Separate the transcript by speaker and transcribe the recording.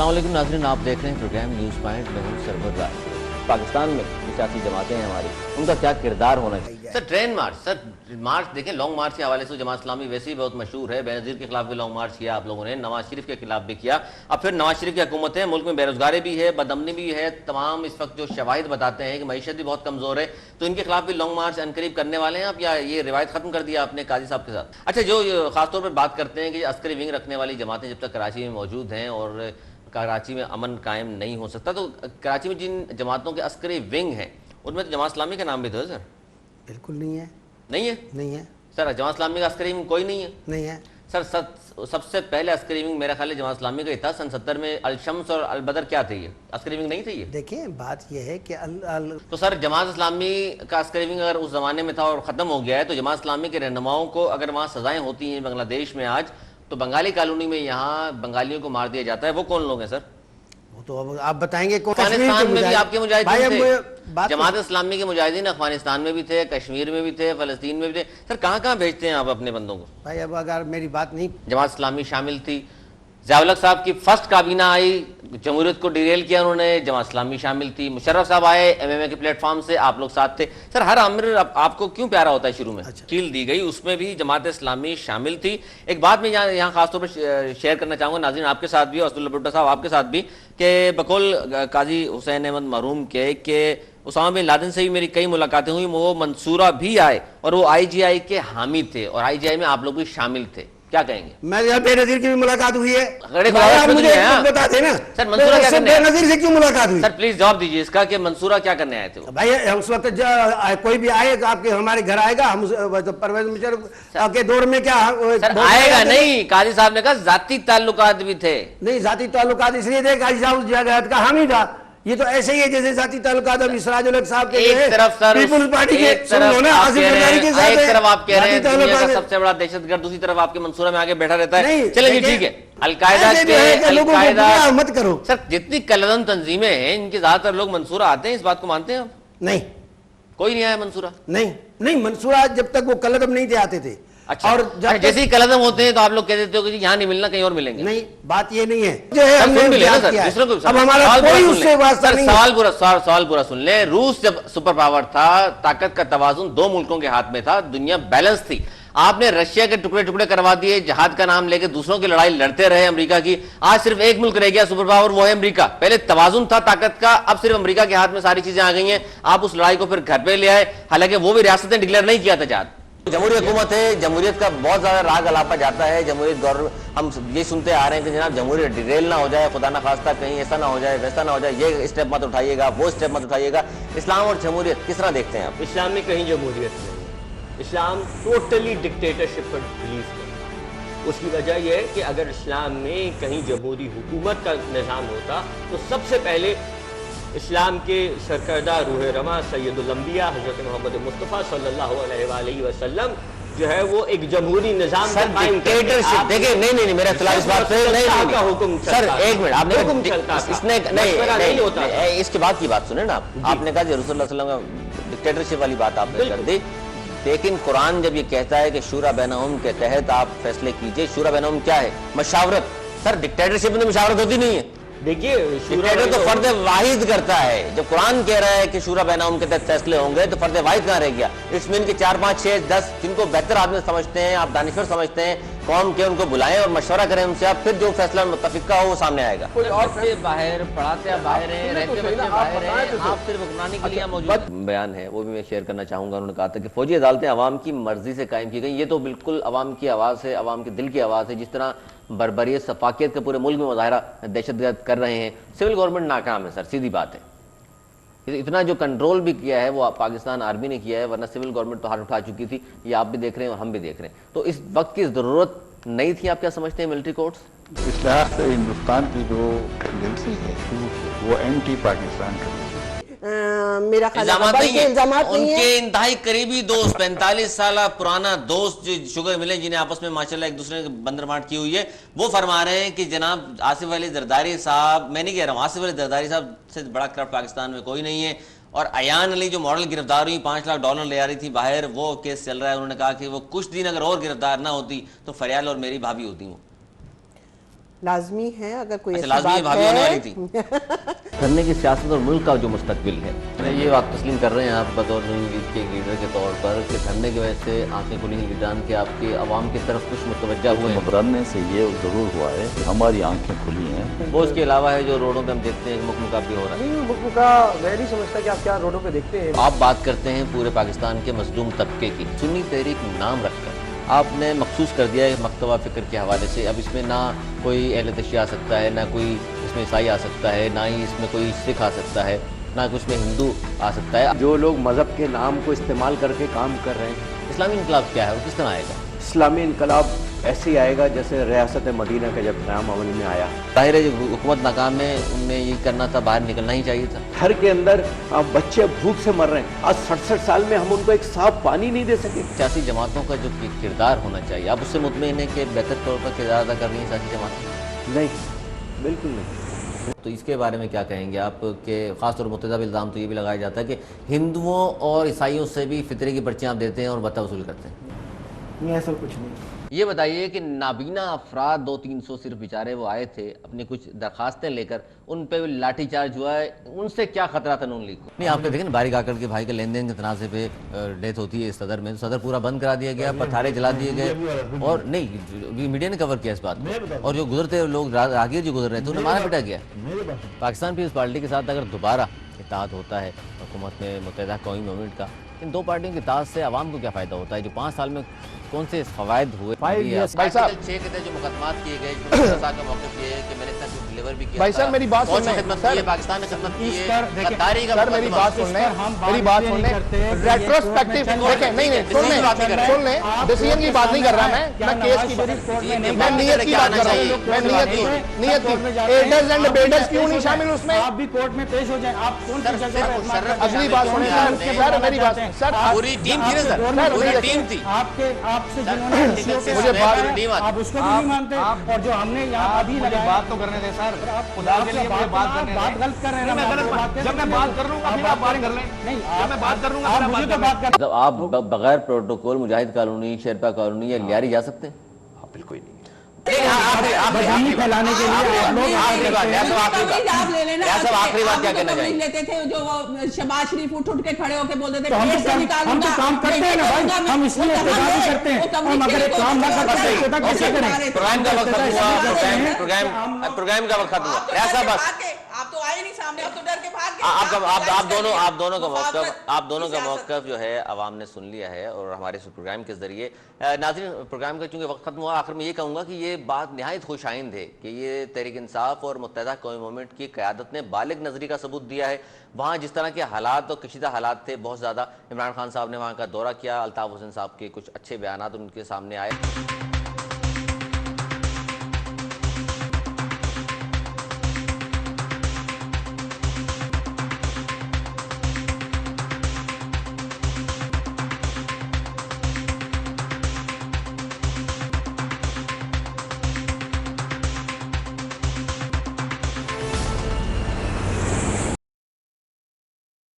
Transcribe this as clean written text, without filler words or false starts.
Speaker 1: अस्सलाम वालेकुम नाज़रीन, आप देख रहे हैं प्रोग्राम न्यूज़ पॉइंट में हूं सरवर राज। पाकिस्तान में जो सियासी जमातें हैं हमारी, उनका क्या किरदार होना चाहिए? सर ट्रेन मार्च, सर मार्च देखें, लॉन्ग मार्च के हवाले से जमात इस्लामी वैसे ही बहुत मशहूर है। बेनज़ीर के खिलाफ भी लॉन्ग मार्च किया आप लोगों ने, नवाज शरीफ के खिलाफ भी किया। अब फिर नवाज शरीफ की हुकूमत है, मुल्क में बेरोजगारी भी है, बदअमनी भी है, तमाम इस वक्त जो शवाहिद बताते हैं कि मईशत भी बहुत कमज़ोर है, तो इनके खिलाफ भी लॉन्ग मार्च अनकरीब करने वाले हैं आप, या ये रिवायत ख़त्म कर दिया आपने काजी साहब के साथ? अच्छा, जो खासतौर पर बात करते हैं कि अस्करी विंग रखने वाली जमातें जब तक कराची में मौजूद हैं और कराची में अमन कायम नहीं हो सकता, तो कराची में जिन जमातों के अस्करी विंग हैं उनमें तो जमात इस्लामी का नाम भी तो है सर?
Speaker 2: बिल्कुल नहीं है।
Speaker 1: नहीं है?
Speaker 2: नहीं है
Speaker 1: सर, जमात इस्लामी का अस्करी विंग कोई नहीं है?
Speaker 2: नहीं है
Speaker 1: सर। सबसे पहले अस्करी विंग मेरा ख्याल है जमात इस्लामी का ही था। सन 70 में अलशम्स और अलबदर क्या थे, ये अस्करी विंग नहीं थे ये?
Speaker 2: देखिए, बात यह है कि
Speaker 1: तो सर जमात इस्लामी का अस्करी विंग अगर उस जमाने में था और ख़त्म हो गया है, तो जमात इस्लामी के रहनुमाओं को अगर वहाँ सजाएं होती हैं बांग्लादेश में आज, तो बंगाली कॉलोनी में यहाँ बंगालियों को मार दिया जाता है, वो कौन लोग हैं सर?
Speaker 2: वो तो अब आप बताएंगे।
Speaker 1: अफगानिस्तान में भी आपके मुजाहिदीन थे, जमात इस्लामी के मुजाहिदीन अफगानिस्तान में भी थे, कश्मीर में भी थे, फलस्तीन में भी थे। सर कहाँ कहाँ भेजते हैं आप अपने बंदों को?
Speaker 2: भाई अब अगर मेरी बात नहीं,
Speaker 1: जमात इस्लामी शामिल थी, ज़िया-उल-हक साहब की फर्स्ट काबीना आई, जमहूरियत को डिरेल किया उन्होंने, जमात इस्लामी शामिल थी। मुशर्रफ साहब आए एमएमए के प्लेटफॉर्म से, आप लोग साथ थे। सर हर आमिर आपको क्यों प्यारा होता है शुरू में? कील दी गई, उसमें भी जमात इस्लामी शामिल थी। एक बात मैं यहाँ खासतौर पर शेयर करना चाहूँगा नाज़रीन आपके साथ भी और अब्दुल्ला भुट्टो साहब आपके साथ भी, कि बकौल काजी हुसैन अहमद मरहूम के उसामा बिन लादेन से भी मेरी कई मुलाकातें हुई, वो मंसूरा भी आए और वो आईजीआई के हामी थे और आईजीआई में आप लोग भी शामिल थे। क्या कहेंगे?
Speaker 2: मैं बेनज़ीर की भी मुलाकात हुई है।
Speaker 1: आप मुझे
Speaker 2: बताते ना
Speaker 1: सर, मंसूरा क्या करने
Speaker 2: बेनज़ीर से क्यों मुलाकात हुई?
Speaker 1: सर प्लीज जवाब दीजिए इसका कि मंसूरा क्या करने आए थे?
Speaker 2: भाई उस वक्त कोई भी आएगा आपके हमारे घर आएगा, हम परवेज मुशर्रफ के दौर में क्या
Speaker 1: सर आएगा नहीं, काजी साहब ने कहा जाती ताल्लुकात भी थे।
Speaker 2: नहीं, जाती ताल्लुकात इसलिए थे काजी साहब उस जगह का हामी था। ये तो ऐसे ही है जैसे जाती ताल्लुकात अब सिराजुल-हक साहब के
Speaker 1: एक तरफ सर
Speaker 2: पीपल्स पार्टी के
Speaker 1: एक तरफ आप कह रहे हैं दुनिया का सबसे बड़ा दहशतगर्द, दूसरी तरफ आपके मंसूरा में आके बैठा रहता है। चलिए ठीक है, अलकायदा
Speaker 2: मत करो
Speaker 1: सर। जितनी कलदम तंजीमें हैं इनके ज्यादातर लोग मंसूरा आते हैं, इस बात को मानते हैं आप?
Speaker 2: नहीं,
Speaker 1: कोई नहीं आया मंसूरा?
Speaker 2: नहीं मंसूरा जब तक वो कलदम नहीं थे आते थे।
Speaker 1: अच्छा, और जैसे ही कलदम होते हैं तो आप लोग कह देते हो कि यहाँ नहीं मिलना, कहीं और मिलेंगे।
Speaker 2: नहीं, बात ये नहीं है जो है
Speaker 1: हमने दूसरों को
Speaker 2: अब हमारा कोई उससे वास्ता नहीं।
Speaker 1: सवाल पूरा सुन ले। रूस जब सुपर पावर था, ताकत का तवाजुन दो मुल्कों के हाथ में था, दुनिया बैलेंस थी। आपने रशिया के टुकड़े टुकड़े करवा दिए, जहाद का नाम लेके दूसरों की लड़ाई लड़ते रहे अमेरिका की। आज सिर्फ एक मुल्क रह गया सुपर पावर, वो है अमेरिका। पहले तवाजुन था ताकत का, अब सिर्फ अमेरिका के हाथ में सारी चीजें आ गई हैं। आप उस लड़ाई को फिर घर पे ले आए, हालांकि वो भी रियासतें डिक्लेयर नहीं किया था जहाद। जमहूरी हुकूमत है, जमहूरियत का बहुत ज्यादा राग अलापा जाता है। जमहूरियत गवर्नमेंट, हम ये सुनते आ रहे हैं कि जनाब जमहूरियत डिरेल ना हो जाए, खुदा ना खास्ता कहीं ऐसा ना हो जाए, वैसा ना हो जाए, ये स्टेप मत उठाइएगा, वो स्टेप मत उठाइएगा। इस्लाम और जमहूरियत किस तरह देखते हैं आप?
Speaker 3: इस्लाम में कहीं जमहूरियत नहीं है, इस्लाम टोटली डिक्टेटरशिप पर बिलीव करता है। उसकी वजह यह है कि अगर इस्लाम में कहीं जमहूरी हुकूमत का निज़ाम होता तो सबसे पहले इस्लाम के सरकर्दा रूह रवा सैयदुल अंबिया हज़रत मोहम्मद मुस्तफ़ा सल्लल्लाहु अलैहि वसल्लम जो है वो एक जमहूरी निज़ाम
Speaker 1: डिक्टेटरशिप। देखिए नहीं मेरा इख्तिलाफ इस बात से नहीं
Speaker 3: हुक्म
Speaker 1: सर, एक मिनट, आपने
Speaker 3: हुक्म चलता था,
Speaker 1: इसने नहीं होता। इसके बाद की बात सुने ना आपने कहा रसूलुल्लाह सल्लल्लाहु अलैहि वसल्लम का डिक्टेटरशिप वाली बात आपने कर दी, लेकिन कुरान जब ये कहता है कि शूरा बैनहुम के तहत आप फैसले कीजिए, शूरा बैनहुम क्या है? मशावरत। सर डिक्टेटरशिप में मशावरत होती नहीं है।
Speaker 3: देखिए
Speaker 1: डिक्टेटर तो फर्द वाहिद करता है। जब कुरान कह रहा है कि शूरा बैनहुम के तहत फैसले होंगे तो फर्द वाहिद कहाँ रह गया? इट्स मीन कि 4 5 6 10 जिनको बेहतर आदमी समझते हैं, आप दानिश्वर समझते हैं, कौम के उनको बुलाएं और मशवरा करें उनसे, आप फिर जो फैसला मुत्तफिका हो वो सामने आएगा। कोई और बच्चे बाहर पढ़ाते हैं, बाहर हैं, रहते बच्चे बाहर हैं, आप सिर्फ हुक्मरानी के लिए मौजूद। बयान है वो भी मैं शेयर करना चाहूंगा। उन्होंने कहा था कि फौजी अदालतें अवाम की मर्जी से कायम की गई। ये तो बिल्कुल अवाम की आवाज़ है, अवाम के दिल की आवाज़ है। जिस तरह बर्बरियत सफाकियत के पूरे मुल्क में मुजाहरा दहशतगर्द कर रहे हैं, सिविल गवर्नमेंट नाकाम है सर, सीधी बात है। इतना जो कंट्रोल भी किया है वो पाकिस्तान आर्मी ने किया है, वरना सिविल गवर्नमेंट तो हाथ उठा चुकी थी। ये आप भी देख रहे हैं और हम भी देख रहे हैं। तो इस वक्त की ज़रूरत नहीं थी, आप क्या समझते हैं मिलिट्री कोर्ट्स?
Speaker 4: इस लिहाज से हिंदुस्तान की जो टेंडेंसी है वो एंटी पाकिस्तान का
Speaker 2: मेरा
Speaker 1: इल्जामात नहीं है। उनके इंतहाई करीबी दोस्त 45 साल पुराना दोस्त जो शुगर मिले, जिन्हें आपस में माशाल्लाह एक दूसरे ने बंदरमाट की हुई है, वो फरमा रहे हैं कि जनाब आसिफ अली जरदारी साहब, मैं नहीं कह रहा हूँ, आसिफ अली जरदारी साहब से बड़ा करप्ट पाकिस्तान में कोई नहीं है। और अयान अली जो मॉडल गिरफ्तार हुई, $5 लाख ले आ रही थी बाहर, वो केस चल रहा है। उन्होंने कहा कि वो कुछ दिन अगर और गिरफ्तार ना होती तो फरियाल और मेरी भाभी होती। वो
Speaker 5: لازمی ہے اگر کوئی ایسی
Speaker 1: لازمی
Speaker 5: بات
Speaker 1: بھابھی ہونے والی
Speaker 5: ہے
Speaker 1: تھی کرنے کی سیاست اور ملک کا جو مستقبل ہے یہ بات تسلیم کر رہے ہیں آپ بطور نون لیگ کے لیڈر کے طور پر کہ دھرنے کی وجہ سے آنکھیں کھلی ہیں لیڈران کے آپ کے عوام کی طرف کچھ متوجہ ہوئے ہیں
Speaker 4: مبرنے سے یہ ضرور ہوا ہے کہ ہماری آنکھیں کھلی ہیں
Speaker 1: وہ اس کے علاوہ ہے جو روڈوں پہ ہم دیکھتے ہیں مک مقابلے ہو رہا ہے
Speaker 2: ملک کا میں نہیں سمجھتا کہ آپ کیا روڈوں پہ دیکھتے ہیں.
Speaker 1: آپ بات کرتے ہیں پورے پاکستان کے مظلوم طبقے کی سنی تحریک نام رکھ کر آپ نے مخصوص کر دیا ہے مکتبہ فکر کے حوالے سے اب اس میں نہ کوئی اہل تشیع آ سکتا ہے نہ کوئی اس میں عیسائی آ سکتا ہے نہ ہی اس میں کوئی سکھ آ سکتا ہے نہ کچھ میں ہندو آ سکتا ہے
Speaker 3: جو لوگ مذہب کے نام کو استعمال کر کے کام کر رہے ہیں.
Speaker 1: اسلامی انقلاب کیا ہے وہ کس طرح آئے گا
Speaker 3: اسلامی انقلاب ایسے ہی آئے گا جیسے ریاست مدینہ کا جب قیام عمل میں آیا.
Speaker 1: ظاہر ہے جو حکومت ناکام ہے ان نے یہ کرنا تھا باہر نکلنا ہی چاہیے تھا
Speaker 3: گھر کے اندر بچے بھوک سے مر رہے ہیں. آج 67 سال میں ہم ان کو ایک صاف پانی نہیں دے سکے.
Speaker 1: سیاسی جماعتوں کا جو کردار ہونا چاہیے آپ اس سے مطمئن ہیں کہ بہتر طور پر کردار ادا کر رہی ہیں سیاسی جماعتیں
Speaker 3: نہیں بالکل نہیں.
Speaker 1: تو اس کے بارے میں کیا کہیں گے آپ کہ خاص طور پر متحدہ الزام تو یہ بھی لگایا جاتا ہے کہ ہندوؤں اور عیسائیوں سے بھی فطرے کی پرچیاں آپ دیتے ہیں اور بتا وصول کرتے ہیں
Speaker 2: نہیں ایسا کچھ نہیں.
Speaker 1: یہ بتائیے کہ نابینا افراد 200-300 صرف بیچارے وہ آئے تھے اپنی کچھ درخواستیں لے کر ان پہ لاٹھی چارج ہوا ہے ان سے کیا خطرہ تھا نون لیگ کو نہیں آپ نے دیکھیں باری کاکڑ کے بھائی کے لین دین کے تنازع پہ ڈیتھ ہوتی ہے اس صدر میں صدر پورا بند کرا دیا گیا پتھارے جلا دیے گئے اور نہیں میڈیا نے کور کیا اس بات کو اور جو گزرتے لوگ راہگیر جو گزر رہے تھے انہیں مارا پیٹا گیا. پاکستان پیپلز پارٹی کے ساتھ اگر دوبارہ اتحاد ہوتا ہے حکومت میں متحدہ قومی موومنٹ کا ان دو پارٹیوں کے اتحاد سے عوام کو کیا فائدہ ہوتا ہے جو 5 سال میں کون سے فوائد ہوئے
Speaker 6: بھائی صاحب
Speaker 1: 6 کے جو مقدمات کیے گئے کا موقف یہ ہے کہ میں نے اتنا کچھ ڈلیور بھی کیا
Speaker 6: بھائی صاحب میری بات سن لیں
Speaker 1: پاکستان نے خدمت کی ہے
Speaker 6: سر میری بات سن لیں میری بات سن لیں ریٹروسپیکٹیو دیکھیں نہیں سن لیں ڈیسیژن کی بات نہیں کر رہا میں کیس کی میں نیت کی بات کر رہا ہوں میں نیت کی ایڈرز اینڈ بیڈرز کیوں نہیں شامل اس میں
Speaker 2: آپ بھی کورٹ میں پیش ہو جائیں آپ کون سی جگہ
Speaker 6: اگلی بات سنیں سر میری بات سر
Speaker 1: پوری ٹیم تھی نا سر پوری ٹیم تھی
Speaker 2: آپ سے جنہوں نے
Speaker 6: مجھے بات
Speaker 2: آپ اس کو بھی نہیں مانتے اور جو ہم نے یہاں ابھی لگایا
Speaker 6: بات تو کرنے دیں سر خدا کے لیے مجھے بات کرنے دیں.
Speaker 2: بات غلط کر رہے ہیں
Speaker 6: جب میں بات کر لوں گا پھر آپ بات کر لیں.
Speaker 2: نہیں
Speaker 6: جب میں بات کر لوں گا
Speaker 2: آپ مجھے تو بات کر
Speaker 1: آپ بغیر پروٹوکول مجاہد کالونی شیرپا کالونی یا لیاری جا سکتے ہیں
Speaker 6: بالکل نہیں.
Speaker 2: بدنامی پھیلانے کے لیے
Speaker 1: آخری بات کیا کہنا چاہیے
Speaker 7: لیتے تھے جو وہ شہباز شریف اٹھ کے کھڑے ہو کے بولتے تھے
Speaker 2: ہم تو کام کرتے ہیں نا بھائی ہم اس لیے اقتدار بھی کرتے ہیں ہم اگر ایک کام نہ کرتے ہیں تو کیسے کریں
Speaker 1: پروگرام کا وقت ہوا پروگرام کا وقت ہوا ایسا بس
Speaker 7: آپ تو آئے نہیں سامنے آپ تو ڈر کے بھاگ گئے
Speaker 1: آپ دونوں کا موقف جو ہے عوام نے سن لیا ہے اور ہمارے اس پروگرام کے ذریعے ناظرین پروگرام کا چونکہ وقت ختم ہوا آخر میں یہ کہوں گا کہ یہ بات نہایت خوش آئند ہے کہ یہ تحریک انصاف اور متحدہ قومی موومنٹ کی قیادت نے بالغ نظری کا ثبوت دیا ہے. وہاں جس طرح کے حالات اور کشیدہ حالات تھے بہت زیادہ عمران خان صاحب نے وہاں کا دورہ کیا الطاف حسین صاحب کے کچھ اچھے بیانات ان کے سامنے آئے.